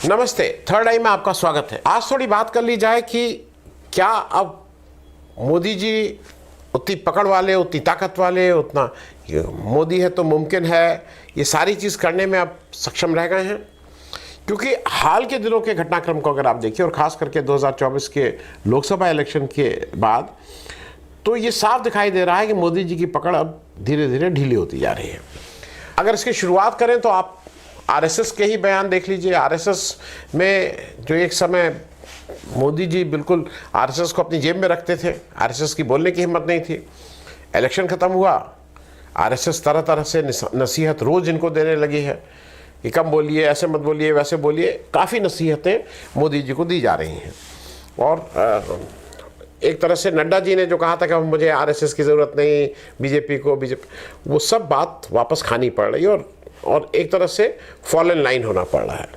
नमस्ते, थर्ड आई में आपका स्वागत है। आज थोड़ी बात कर ली जाए कि क्या अब मोदी जी उतनी पकड़ वाले, उतनी ताकत वाले, उतना मोदी है तो मुमकिन है, ये सारी चीज़ करने में अब सक्षम रह गए हैं। क्योंकि हाल के दिनों के घटनाक्रम को अगर आप देखिए और ख़ास करके 2024 के लोकसभा इलेक्शन के बाद, तो ये साफ दिखाई दे रहा है कि मोदी जी की पकड़ अब धीरे धीरे ढीली होती जा रही है। अगर इसकी शुरुआत करें तो आप आरएसएस के ही बयान देख लीजिए। आरएसएस में जो एक समय मोदी जी बिल्कुल आरएसएस को अपनी जेब में रखते थे, आरएसएस की बोलने की हिम्मत नहीं थी। इलेक्शन ख़त्म हुआ, आरएसएस तरह तरह से नसीहत रोज़ इनको देने लगी है कि कम बोलिए, ऐसे मत बोलिए, वैसे बोलिए। काफ़ी नसीहतें मोदी जी को दी जा रही हैं। और एक तरह से नड्डा जी ने जो कहा था कि मुझे आरएसएस की ज़रूरत नहीं, बीजेपी, वो सब बात वापस खानी पड़ रही है और एक तरह से फॉल इन लाइन होना पड़ रहा है।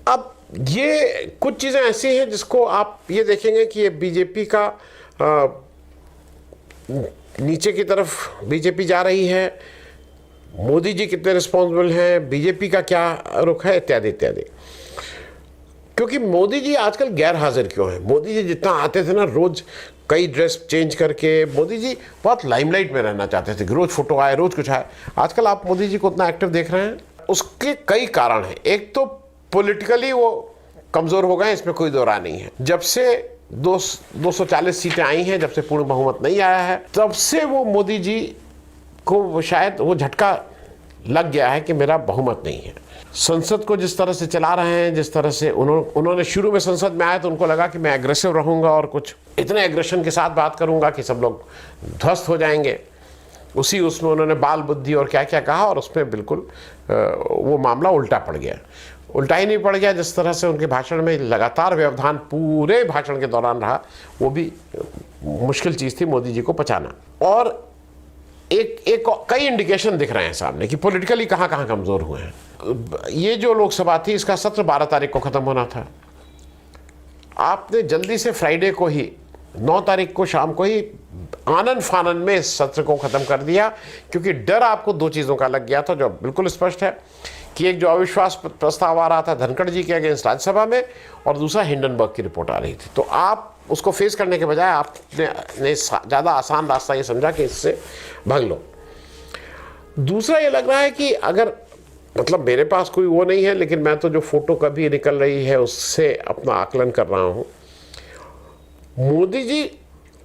अब ये कुछ चीज़ें ऐसी हैं जिसको आप ये देखेंगे कि ये बीजेपी का नीचे की तरफ बीजेपी जा रही है, मोदी जी कितने रिस्पॉन्सिबल हैं, बीजेपी का क्या रुख है, इत्यादि इत्यादि। क्योंकि मोदी जी आजकल गैर हाजिर क्यों हैं? मोदी जी जितना आते थे ना, रोज़ कई ड्रेस चेंज करके, मोदी जी बहुत लाइमलाइट में रहना चाहते थे कि रोज़ फोटो आए, रोज़ कुछ आए। आजकल आप मोदी जी को उतना एक्टिव देख रहे हैं, उसके कई कारण हैं। एक तो पॉलिटिकली वो कमज़ोर हो गए, इसमें कोई दो राय नहीं है। जब से 240 सीटें आई हैं, जब से पूर्ण बहुमत नहीं आया है, तब से वो मोदी जी को शायद वो झटका लग गया है कि मेरा बहुमत नहीं है। संसद को जिस तरह से चला रहे हैं, जिस तरह से उन्होंने शुरू में संसद में आए तो उनको लगा कि मैं एग्रेसिव रहूंगा और कुछ इतने एग्रेशन के साथ बात करूंगा कि सब लोग ध्वस्त हो जाएंगे। उसमें उन्होंने बाल बुद्धि और क्या क्या कहा और उसमें बिल्कुल वो मामला उल्टा पड़ गया। उल्टा ही नहीं पड़ गया, जिस तरह से उनके भाषण में लगातार व्यवधान पूरे भाषण के दौरान रहा, वो भी मुश्किल चीज़ थी मोदी जी को पचाना। और एक कई इंडिकेशन दिख रहे हैं सामने कि पॉलिटिकली कहाँ कहाँ कमज़ोर हुए हैं। ये जो लोकसभा थी, इसका सत्र 12 तारीख को ख़त्म होना था। आपने जल्दी से फ्राइडे को ही 9 तारीख को शाम को ही आनन फानन में इस सत्र को ख़त्म कर दिया, क्योंकि डर आपको दो चीज़ों का लग गया था जो बिल्कुल स्पष्ट है कि एक जो अविश्वास प्रस्ताव आ रहा था धनखड़ जी के अगेंस्ट राज्यसभा में, और दूसरा हिंडनबर्ग की रिपोर्ट आ रही थी। तो आप उसको फेस करने के बजाय आपने ज़्यादा आसान रास्ता ये समझा कि इससे भाग लो। दूसरा ये लग रहा है कि अगर मतलब मेरे पास कोई वो नहीं है, लेकिन मैं तो जो फोटो कभी निकल रही है उससे अपना आकलन कर रहा हूँ, मोदी जी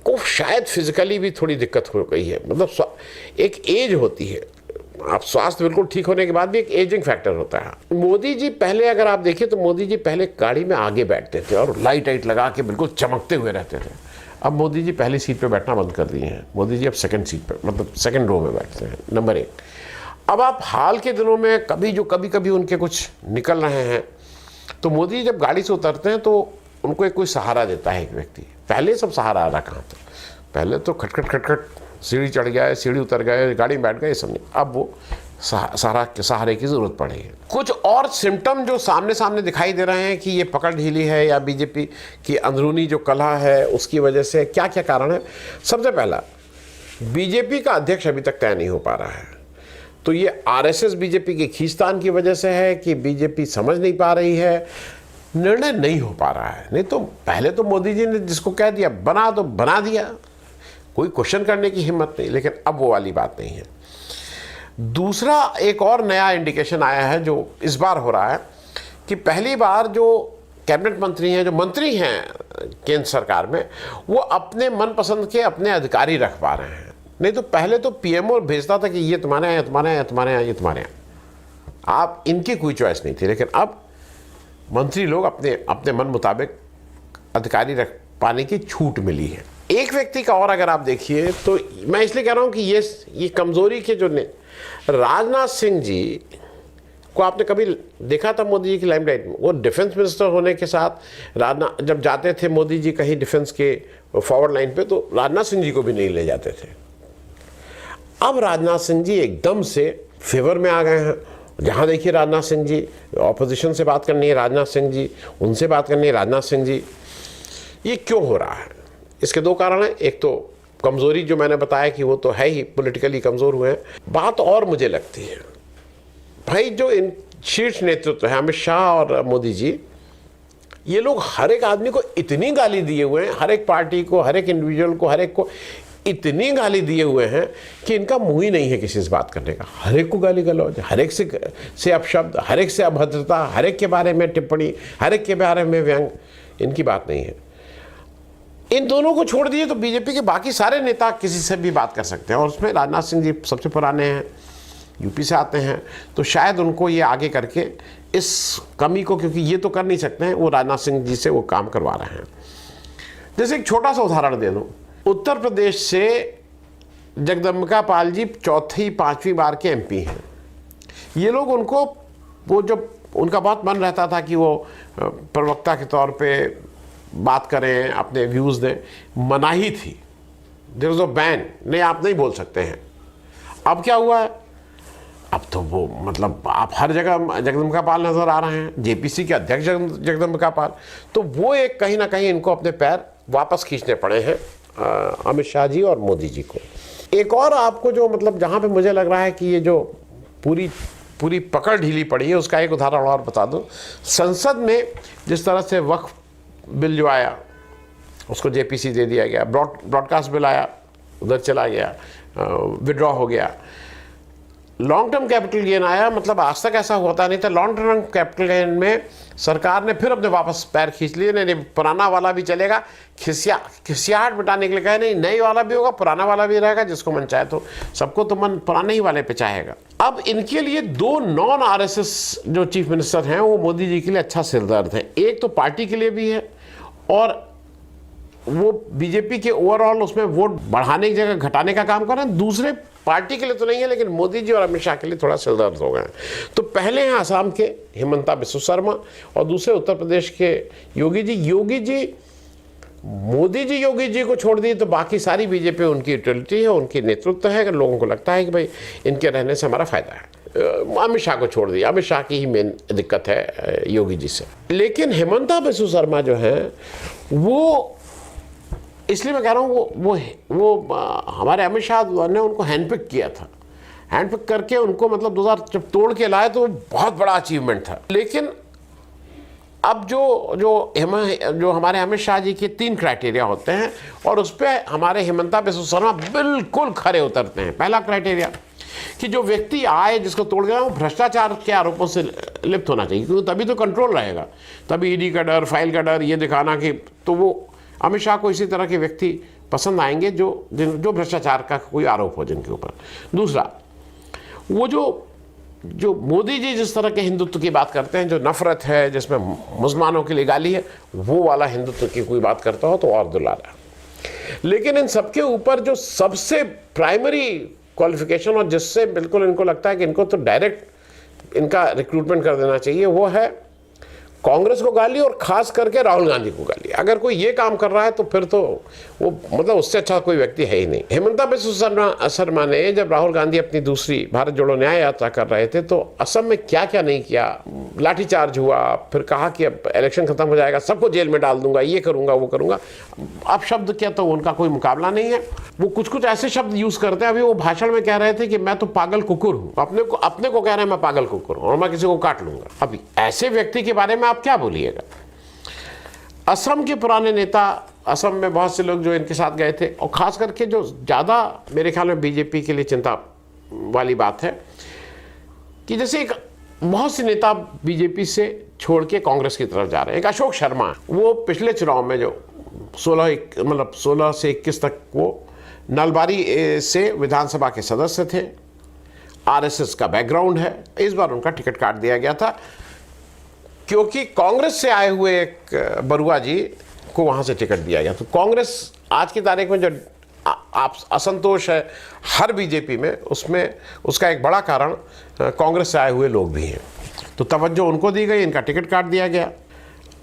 को शायद फिजिकली भी थोड़ी दिक्कत हो गई है। मतलब एक एज होती है, आप स्वास्थ्य बिल्कुल ठीक होने के बाद भी एक एजिंग फैक्टर होता है। मोदी जी पहले अगर आप देखिए तो मोदी जी पहले गाड़ी में आगे बैठते थे और लाइट लगा के बिल्कुल चमकते हुए रहते थे। अब मोदी जी पहली सीट पे बैठना बंद कर दिए हैं। मोदी जी अब सेकंड सीट पे, मतलब सेकंड रो में बैठते हैं, नंबर 1। अब आप हाल के दिनों में कभी कभी उनके कुछ निकल रहे हैं तो मोदी जब गाड़ी से उतरते हैं तो उनको एक कोई सहारा देता है एक व्यक्ति। पहले सब सहारा आ रहा कहाँ था, पहले तो खटखट सीढ़ी चढ़ गया, सीढ़ी उतर गए, गाड़ी में बैठ गए, सब नहीं। अब वो सहारे की ज़रूरत पड़ेगी। कुछ और सिम्टम जो सामने दिखाई दे रहे हैं कि ये पकड़ ढीली है या बीजेपी की अंदरूनी जो कलह है उसकी वजह से क्या क्या कारण है। सबसे पहला, बीजेपी का अध्यक्ष अभी तक तय नहीं हो पा रहा है। तो ये आरएसएस बीजेपी के खींचतान की वजह से है कि बीजेपी समझ नहीं पा रही है, निर्णय नहीं हो पा रहा है। नहीं तो पहले तो मोदी जी ने जिसको कह दिया बना तो बना दिया, कोई क्वेश्चन करने की हिम्मत नहीं। लेकिन अब वो वाली बात नहीं है। दूसरा एक और नया इंडिकेशन आया है जो इस बार हो रहा है कि पहली बार जो कैबिनेट मंत्री हैं, जो मंत्री हैं केंद्र सरकार में, वो अपने मनपसंद के अपने अधिकारी रख पा रहे हैं। नहीं तो पहले तो पीएमओ भेजता था कि ये तुम्हारे यहाँ, तुम्हारे यहाँ, तुम्हारे यहाँ, ये तुम्हारे यहाँ, आप इनकी कोई चॉइस नहीं थी। लेकिन अब मंत्री लोग अपने मन मुताबिक अधिकारी रख पाने की छूट मिली है। एक व्यक्ति का और अगर आप देखिए तो मैं इसलिए कह रहा हूँ कि ये कमज़ोरी के जो राजनाथ सिंह जी को आपने कभी देखा था मोदी जी की लाइमलाइट में? वो डिफेंस मिनिस्टर होने के साथ राजनाथ जब जाते थे मोदी जी कहीं डिफेंस के फॉरवर्ड लाइन पे, तो राजनाथ सिंह जी को भी नहीं ले जाते थे। अब राजनाथ सिंह जी एकदम से फेवर में आ गए हैं। जहाँ देखिए राजनाथ सिंह जी, ऑपोजिशन से बात करनी है राजनाथ सिंह जी, उनसे बात करनी है राजनाथ सिंह जी। ये क्यों हो रहा है? इसके दो कारण हैं। एक तो कमज़ोरी जो मैंने बताया कि वो तो है ही, पॉलिटिकली कमज़ोर हुए हैं। बात और मुझे लगती है भाई, जो इन शीर्ष नेतृत्व है अमित शाह और मोदी जी, ये लोग हर एक आदमी को इतनी गाली दिए हुए हैं, हर एक पार्टी को, हर एक इंडिविजुअल को, हर एक को इतनी गाली दिए हुए हैं कि इनका मुंह ही नहीं है किसी से बात करने का। हर एक को गाली गलौज, हर एक से अपशब्द, हर एक से अभद्रता, हर एक के बारे में टिप्पणी, हर एक के बारे में व्यंग, इनकी बात नहीं है। इन दोनों को छोड़ दिए तो बीजेपी के बाकी सारे नेता किसी से भी बात कर सकते हैं, और उसमें राजनाथ सिंह जी सबसे पुराने हैं, यूपी से आते हैं, तो शायद उनको ये आगे करके इस कमी को, क्योंकि ये तो कर नहीं सकते हैं, वो राजनाथ सिंह जी से वो काम करवा रहे हैं। जैसे एक छोटा सा उदाहरण दे दूं, उत्तर प्रदेश से जगदम्बिका पाल जी चौथी पांचवी बार के एमपी हैं। ये लोग उनको, वो जब उनका बहुत मन रहता था कि वो प्रवक्ता के तौर पे बात करें, अपने व्यूज़ दें, मनाही थी, देयर वाज अ बैन, नहीं आप नहीं बोल सकते हैं। अब क्या हुआ है, अब तो वो मतलब आप हर जगह जगदम्बिका पाल नजर आ रहे हैं, जेपीसी के अध्यक्ष जगदम्बिका पाल, तो वो एक कहीं ना कहीं इनको अपने पैर वापस खींचने पड़े हैं अमित शाह जी और मोदी जी को। एक और आपको जो मतलब जहाँ पे मुझे लग रहा है कि ये जो पूरी पकड़ ढीली पड़ी है, उसका एक उदाहरण और बता दूं। संसद में जिस तरह से वक्फ बिल जो आया उसको जेपीसी दे दिया गया, ब्रॉडकास्ट बिल आया उधर चला गया, विड्रॉ हो गया। लॉन्ग टर्म कैपिटल गेन आया, मतलब आज तक ऐसा होता नहीं था। लॉन्ग टर्म कैपिटल गेन में सरकार ने फिर अपने वापस पैर खींच लिए, नहीं पुराना वाला भी चलेगा, खिसियाहट मिटाने के लिए कहे नहीं, नई वाला भी होगा, पुराना वाला भी रहेगा, जिसको मन चाहे, तो सबको तो मन पुराने ही वाले पे चाहेगा। अब इनके लिए दो नॉन आरएसएस जो चीफ मिनिस्टर हैं वो मोदी जी के लिए अच्छा सिरदर्द है। एक तो पार्टी के लिए भी है, और वो बीजेपी के ओवरऑल उसमें वोट बढ़ाने की जगह घटाने का काम कर रहे हैं। दूसरे पार्टी के लिए तो नहीं है, लेकिन मोदी जी और अमित शाह के लिए थोड़ा सिरदर्द हो गए हैं। तो पहले हैं असम के हिमंता बिस्वा शर्मा, और दूसरे उत्तर प्रदेश के योगी जी। मोदी जी योगी जी को छोड़ दिए तो बाकी सारी बीजेपी उनकी यूटिलिटी है, उनकी नेतृत्व है, अगर लोगों को लगता है कि भाई इनके रहने से हमारा फायदा है। अमित शाह को छोड़ दिया, अमित शाह की ही मेन दिक्कत है योगी जी से। लेकिन हिमंता बिस्वा शर्मा जो है वो, इसलिए मैं कह रहा हूँ वो हमारे अमित शाह ने उनको हैंडपिक किया था, हैंडपिक करके उनको मतलब 2000 जब तोड़ के लाए तो बहुत बड़ा अचीवमेंट था। लेकिन अब जो हमारे अमित शाह जी के 3 क्राइटेरिया होते हैं, और उस पर हमारे हिमंता बिस्वा शर्मा बिल्कुल खरे उतरते हैं। पहला क्राइटेरिया कि जो व्यक्ति आए जिसको तोड़ गया वो भ्रष्टाचार के आरोपों से लिप्त होना चाहिए, क्योंकि तभी तो कंट्रोल रहेगा, तभी ईडी का डर, फाइल का डर, ये दिखाना कि, तो वो अमित शाह को इसी तरह के व्यक्ति पसंद आएंगे जो भ्रष्टाचार का कोई आरोप हो जिनके ऊपर। दूसरा, वो जो मोदी जी जिस तरह के हिंदुत्व की बात करते हैं, जो नफरत है, जिसमें मुसलमानों के लिए गाली है, वो वाला हिंदुत्व की कोई बात करता हो तो और दुलारा। लेकिन इन सबके ऊपर जो सबसे प्राइमरी क्वालिफिकेशन, और जिससे बिल्कुल इनको लगता है कि इनको तो डायरेक्ट इनका रिक्रूटमेंट कर देना चाहिए, वो है कांग्रेस को गाली, और खास करके राहुल गांधी को गाली। अगर कोई ये काम कर रहा है तो फिर तो वो मतलब उससे अच्छा कोई व्यक्ति है ही नहीं। हिमंता बिस्वा शर्मा ने जब राहुल गांधी अपनी दूसरी भारत जोड़ो न्याय यात्रा कर रहे थे तो असम में क्या क्या नहीं किया, लाठीचार्ज हुआ, फिर कहा कि अब इलेक्शन खत्म हो जाएगा, सबको जेल में डाल दूंगा, ये करूंगा वो करूंगा। अब शब्द क्या, तो उनका कोई मुकाबला नहीं है। वो कुछ ऐसे शब्द यूज करते हैं। अभी वो भाषण में कह रहे थे कि मैं तो पागल कुकुर हूँ, अपने को कह रहे हैं मैं पागल कुकुर हूँ और मैं किसी को काट लूंगा। अभी ऐसे व्यक्ति के बारे में आप क्या बोलिएगा। असम के पुराने नेता, असम में बहुत से लोग जो इनके साथ गए थे, और खास करके जो ज़्यादा मेरे ख्याल में बीजेपी के लिए चिंता वाली बात है कि जैसे एक बहुत से नेता बीजेपी से छोड़ के कांग्रेस की तरफ जा रहे हैं। एक अशोक शर्मा, वो पिछले चुनाव में जो 16 से 21 तक वो नलबारी से विधानसभा के सदस्य थे, आरएसएस का बैकग्राउंड है। इस बार उनका टिकट काट दिया गया था क्योंकि कांग्रेस से आए हुए एक बरुआ जी को वहाँ से टिकट दिया गया। तो कांग्रेस आज की तारीख में जो आप असंतोष है हर बीजेपी में, उसमें उसका एक बड़ा कारण कांग्रेस से आए हुए लोग भी हैं। तो तवज्जो उनको दी गई, इनका टिकट काट दिया गया।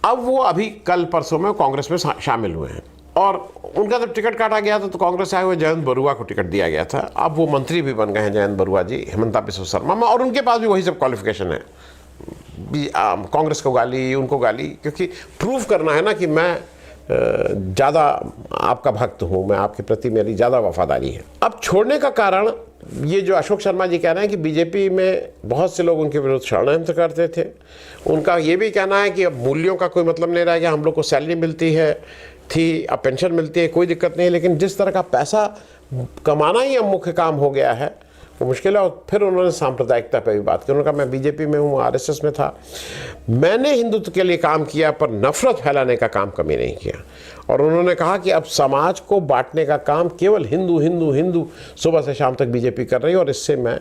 अब वो अभी कल परसों में कांग्रेस में शामिल हुए हैं, और उनका जब टिकट काटा गया था तो कांग्रेस से आए हुए जयंत बरुआ को टिकट दिया गया था। अब वो मंत्री भी बन गए हैं जयंत बरुआ जी हिमंता बिस्वा शर्मा में, और उनके पास भी वही सब क्वालिफिकेशन है। कांग्रेस को गाली, उनको गाली, क्योंकि प्रूव करना है ना कि मैं ज़्यादा आपका भक्त हूँ, मैं आपके प्रति मेरी ज़्यादा वफादारी है। अब छोड़ने का कारण ये जो अशोक शर्मा जी कह रहे हैं कि बीजेपी में बहुत से लोग उनके विरुद्ध षड्यंत्र करते थे, उनका ये भी कहना है कि अब मूल्यों का कोई मतलब नहीं रह गया, हम लोग को सैलरी मिलती है थी, अब पेंशन मिलती है, कोई दिक्कत नहीं है, लेकिन जिस तरह का पैसा कमाना ही अब मुख्य काम हो गया है वो मुश्किल है। और फिर उन्होंने सांप्रदायिकता पर भी बात की। उन्होंने कहा मैं बीजेपी में हूँ, आरएसएस में था, मैंने हिंदुत्व के लिए काम किया पर नफरत फैलाने का काम कभी नहीं किया। और उन्होंने कहा कि अब समाज को बांटने का काम केवल हिंदू हिंदू हिंदू सुबह से शाम तक बीजेपी कर रही है, और इससे मैं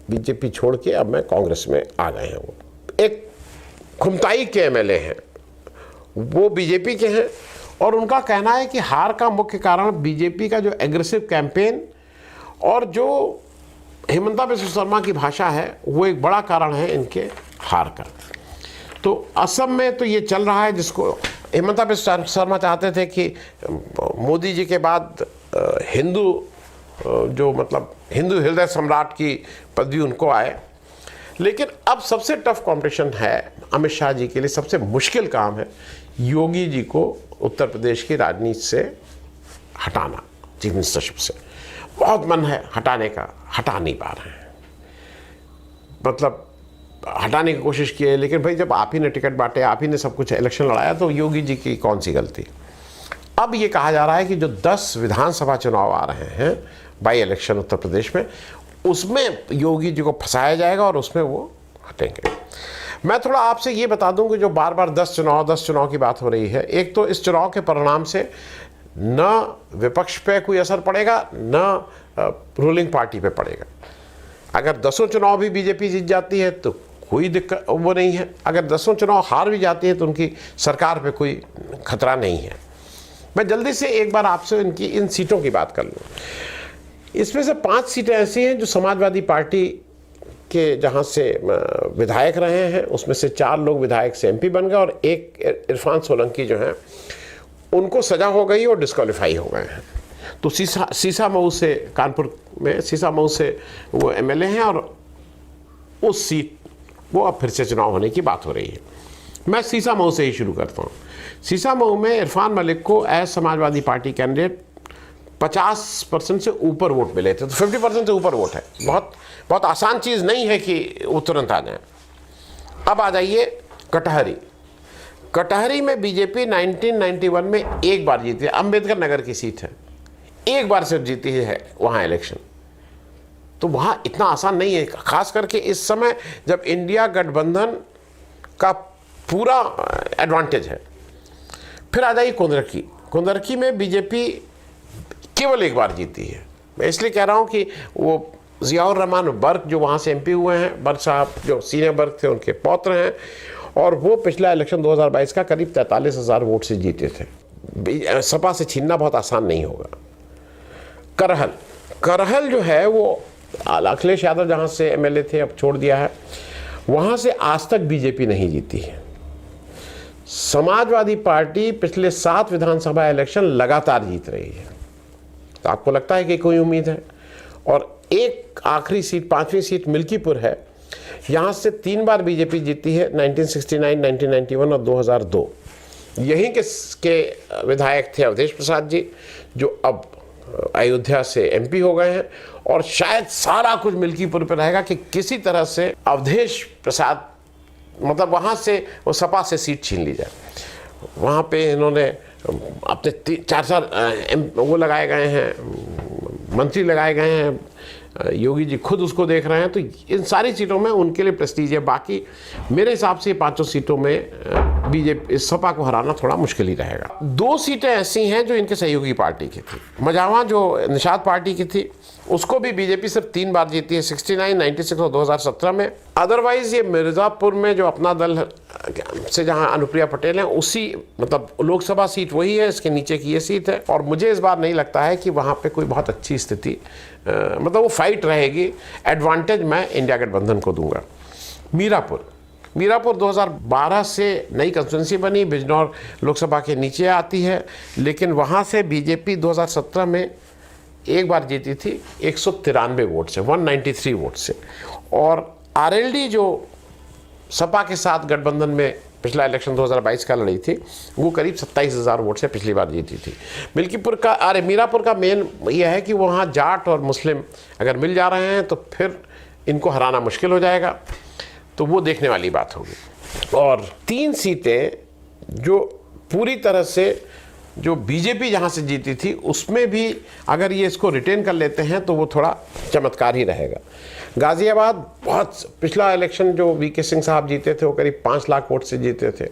बीजेपी छोड़ के अब मैं कांग्रेस में आ गए हैं। वो एक खुमताई के एमएलए हैं, वो बीजेपी के हैं, और उनका कहना है कि हार का मुख्य कारण बीजेपी का जो एग्रेसिव कैंपेन और जो हेमंता बिस्वा शर्मा की भाषा है वो एक बड़ा कारण है इनके हार का। तो असम में तो ये चल रहा है, जिसको हेमंता बिस्वा शर्मा चाहते थे कि मोदी जी के बाद हिंदू जो मतलब हिंदू हृदय सम्राट की पदवी उनको आए, लेकिन अब सबसे टफ कंपटीशन है अमित शाह जी के लिए, सबसे मुश्किल काम है योगी जी को उत्तर प्रदेश की राजनीति से हटाना, चीफ मिनिस्टरशिप से। बहुत मन है हटाने का, हटा नहीं पा रहे हैं, मतलब हटाने की कोशिश की है, लेकिन भाई जब आप ही ने टिकट बांटे, आप ही ने सब कुछ इलेक्शन लड़ाया, तो योगी जी की कौन सी गलती। अब ये कहा जा रहा है कि जो 10 विधानसभा चुनाव आ रहे हैं बाई इलेक्शन उत्तर प्रदेश में, उसमें योगी जी को फंसाया जाएगा और उसमें वो हटेंगे। मैं थोड़ा आपसे ये बता दूं कि जो बार बार 10 चुनाव की बात हो रही है, एक तो इस चुनाव के परिणाम से न विपक्ष पे कोई असर पड़ेगा, न रूलिंग पार्टी पे पड़ेगा। अगर 10 चुनाव भी बीजेपी जीत जाती है तो कोई दिक्कत वो नहीं है, अगर 10 चुनाव हार भी जाती है तो उनकी सरकार पे कोई खतरा नहीं है। मैं जल्दी से एक बार आपसे इनकी इन सीटों की बात कर लूँ। इसमें से 5 सीटें ऐसी हैं जो समाजवादी पार्टी के जहाँ से विधायक रहे हैं, उसमें से 4 लोग विधायक से एमपी बन गए, और एक इरफान सोलंकी जो हैं उनको सजा हो गई और डिस्क्वालीफाई हो गए हैं। तो सीसा मऊ से, कानपुर में सीसा मऊ से वो एमएलए हैं, और उस सीट वो अब फिर से चुनाव होने की बात हो रही है। मैं सीसा मऊ से ही शुरू करता हूँ। सीसा मऊ में इरफान मलिक को एज समाजवादी पार्टी कैंडिडेट 50% से ऊपर वोट मिले थे, तो 50% से ऊपर वोट है। बहुत आसान चीज़ नहीं है कि वो तुरंत आ जाए। अब आ जाइए कटहरी में बीजेपी 1991 में एक बार जीती है, अंबेडकर नगर की सीट है, एक बार सिर्फ जीती है वहाँ इलेक्शन। तो वहाँ इतना आसान नहीं है, खास करके इस समय जब इंडिया गठबंधन का पूरा एडवांटेज है। फिर आ जाइए कुंदरकी में बीजेपी केवल एक बार जीती है। मैं इसलिए कह रहा हूँ कि वो ज़ियाउर रहमान बर्क जो वहाँ से एमपी हुए हैं, बर्क साहब जो सीनियर बर्क थे उनके पौत्र हैं, और वो पिछला इलेक्शन 2022 का करीब 43,000 वोट से जीते थे। सपा से छीनना बहुत आसान नहीं होगा। करहल जो है वो अखिलेश यादव जहाँ से एमएलए थे, अब छोड़ दिया है, वहाँ से आज तक बीजेपी नहीं जीती है। समाजवादी पार्टी पिछले 7 विधानसभा इलेक्शन लगातार जीत रही है। तो आपको लगता है कि कोई उम्मीद है? और एक आखिरी सीट, 5वीं सीट मिल्कीपुर है, यहाँ से 3 बार बीजेपी जीती है, 1969, 1991 और 2002। यहीं के विधायक थे अवधेश प्रसाद जी, जो अब अयोध्या से एमपी हो गए हैं, और शायद सारा कुछ मिल्कीपुर पे रहेगा कि किसी तरह से अवधेश प्रसाद मतलब वहाँ से वो सपा से सीट छीन ली जाए। वहाँ पे इन्होंने अपने 4 वो लगाए गए हैं, मंत्री लगाए गए हैं, योगी जी खुद उसको देख रहे हैं। तो इन सारी सीटों में उनके लिए प्रेस्टीज है। बाकी मेरे हिसाब से 5 सीटों में बीजेपी सपा को हराना थोड़ा मुश्किल ही रहेगा। 2 सीटें ऐसी हैं जो इनके सहयोगी पार्टी की थी। मझावा जो निषाद पार्टी की थी, उसको भी बीजेपी सिर्फ 3 बार जीती है, 69, 96 और 2017 में। अदरवाइज ये मिर्ज़ापुर में जो अपना दल से जहां अनुप्रिया पटेल हैं, उसी मतलब लोकसभा सीट वही है, इसके नीचे की ये सीट है। और मुझे इस बार नहीं लगता है कि वहां पे कोई बहुत अच्छी स्थिति मतलब वो फाइट रहेगी। एडवांटेज मैं इंडिया गठबंधन को दूंगा। मीरापुर 2012 से नई कंस्टिट्यूंसी बनी, बिजनौर लोकसभा के नीचे आती है, लेकिन वहाँ से बीजेपी 2017 में एक बार जीती थी 193 वोट से, 193 वोट से। और आरएलडी जो सपा के साथ गठबंधन में पिछला इलेक्शन 2022 का लड़ी थी, वो करीब 27,000 वोट से पिछली बार जीती थी। मीरापुर का मेन यह है कि वहाँ जाट और मुस्लिम अगर मिल जा रहे हैं तो फिर इनको हराना मुश्किल हो जाएगा, तो वो देखने वाली बात होगी। और 3 सीटें जो पूरी तरह से जो बीजेपी जहाँ से जीती थी उसमें भी अगर ये इसको रिटेन कर लेते हैं तो वो थोड़ा चमत्कार ही रहेगा। गाज़ियाबाद बहुत, पिछला इलेक्शन जो वीके सिंह साहब जीते थे वो करीब 5 लाख वोट से जीते थे,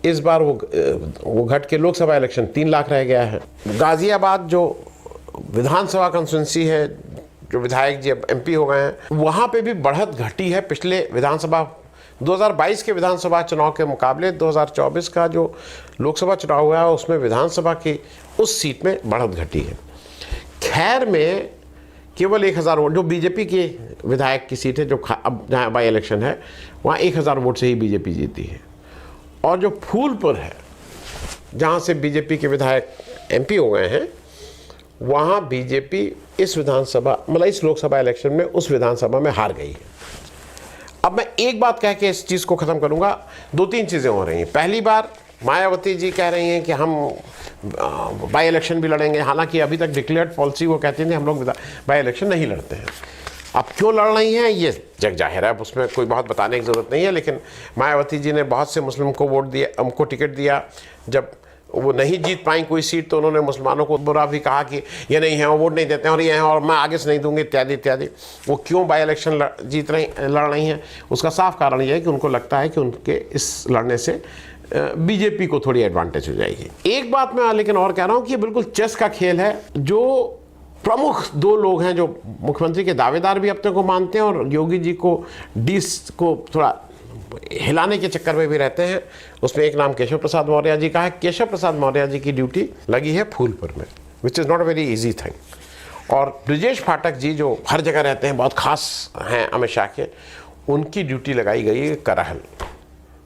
इस बार वो घट के लोकसभा इलेक्शन 3 लाख रह गया है। गाज़ियाबाद जो विधानसभा कंस्टिट्यूंसी है, जो विधायक जी अब MP हो गए हैं, वहाँ पे भी बढ़त घटी है। पिछले विधानसभा 2022 के विधानसभा चुनाव के मुकाबले 2024 का जो लोकसभा चुनाव हुआ है उसमें विधानसभा की उस सीट में बढ़त घटी है। खैर में केवल 1000 वोट, जो बीजेपी के विधायक की सीट है, जो अब जहाँ बाई इलेक्शन है वहाँ 1000 वोट से ही बीजेपी जीती है। और जो फूलपुर है जहाँ से बीजेपी के विधायक MP हो गए हैं, वहाँ बीजेपी इस लोकसभा इलेक्शन में उस विधानसभा में हार गई है। अब मैं एक बात कह के इस चीज़ को ख़त्म करूँगा। 2-3 चीज़ें हो रही हैं। पहली बार मायावती जी कह रही हैं कि हम बाई इलेक्शन भी लड़ेंगे, हालांकि अभी तक डिक्लेयर्ड पॉलिसी वो कहती हैं हम लोग बाई इलेक्शन नहीं लड़ते हैं। अब क्यों लड़ रही हैं ये जग जाहिर है, उसमें कोई बहुत बताने की ज़रूरत नहीं है। लेकिन मायावती जी ने बहुत से मुस्लिम को वोट दिया, हमको टिकट दिया। जब वो नहीं जीत पाई कोई सीट तो उन्होंने मुसलमानों को बुरा भी कहा कि ये नहीं है, वो वोट नहीं देते हैं और ये हैं और मैं आगे से नहीं दूंगी इत्यादि इत्यादि। वो क्यों बाई इलेक्शन लड़ रही हैं, उसका साफ कारण ये है कि उनको लगता है कि उनके इस लड़ने से बीजेपी को थोड़ी एडवांटेज हो जाएगी। एक बात मैं लेकिन और कह रहा हूँ कि ये बिल्कुल चेस का खेल है। जो प्रमुख 2 लोग हैं जो मुख्यमंत्री के दावेदार भी अपने को मानते हैं और योगी जी को को थोड़ा हिलाने के चक्कर में भी रहते हैं, उसमें एक नाम केशव प्रसाद मौर्य जी का है। केशव प्रसाद मौर्य जी की ड्यूटी लगी है फूलपुर में, which is not a very easy thing. और ब्रिजेश पाठक जी जो हर जगह रहते हैं, बहुत खास हैं अमित शाह के, उनकी ड्यूटी लगाई गई है करहल,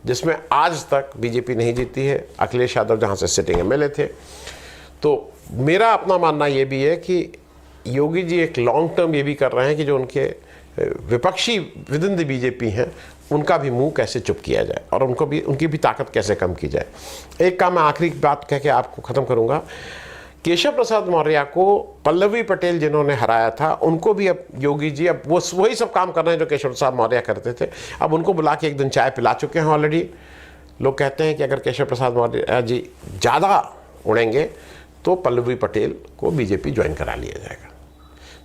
जिसमें आज तक बीजेपी नहीं जीती है। अखिलेश यादव जहाँ से सिटिंग MLA थे। तो मेरा अपना मानना ये भी है कि योगी जी एक लॉन्ग टर्म ये भी कर रहे हैं कि जो उनके विपक्षी विद इन द बीजेपी हैं उनका भी मुंह कैसे चुप किया जाए और उनकी भी ताकत कैसे कम की जाए। एक काम मैं आखिरी बात कह के आपको ख़त्म करूँगा। केशव प्रसाद मौर्य को पल्लवी पटेल जिन्होंने हराया था, उनको भी अब योगी जी अब वही सब काम कर रहे हैं जो केशव प्रसाद मौर्य करते थे। अब उनको बुला के एक दिन चाय पिला चुके हैं ऑलरेडी। लोग कहते हैं कि अगर केशव प्रसाद मौर्य जी ज़्यादा उड़ेंगे तो पल्लवी पटेल को बीजेपी ज्वाइन करा लिया जाएगा।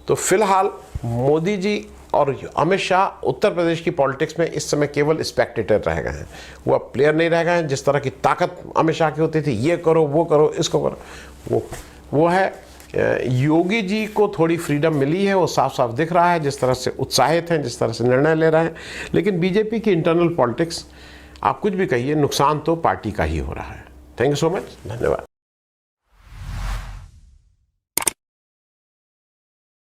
तो फिलहाल मोदी जी और अमित शाह उत्तर प्रदेश की पॉलिटिक्स में इस समय केवल स्पेक्टेटर रह गए हैं, वो अब प्लेयर नहीं रह गए हैं। जिस तरह की ताकत अमित शाह की होती थी, ये करो वो करो इसको करो, वो है। योगी जी को थोड़ी फ्रीडम मिली है, वो साफ साफ दिख रहा है, जिस तरह से उत्साहित हैं, जिस तरह से निर्णय ले रहे हैं। लेकिन बीजेपी की इंटरनल पॉलिटिक्स, आप कुछ भी कहिए, नुकसान तो पार्टी का ही हो रहा है। थैंक यू सो मच, धन्यवाद।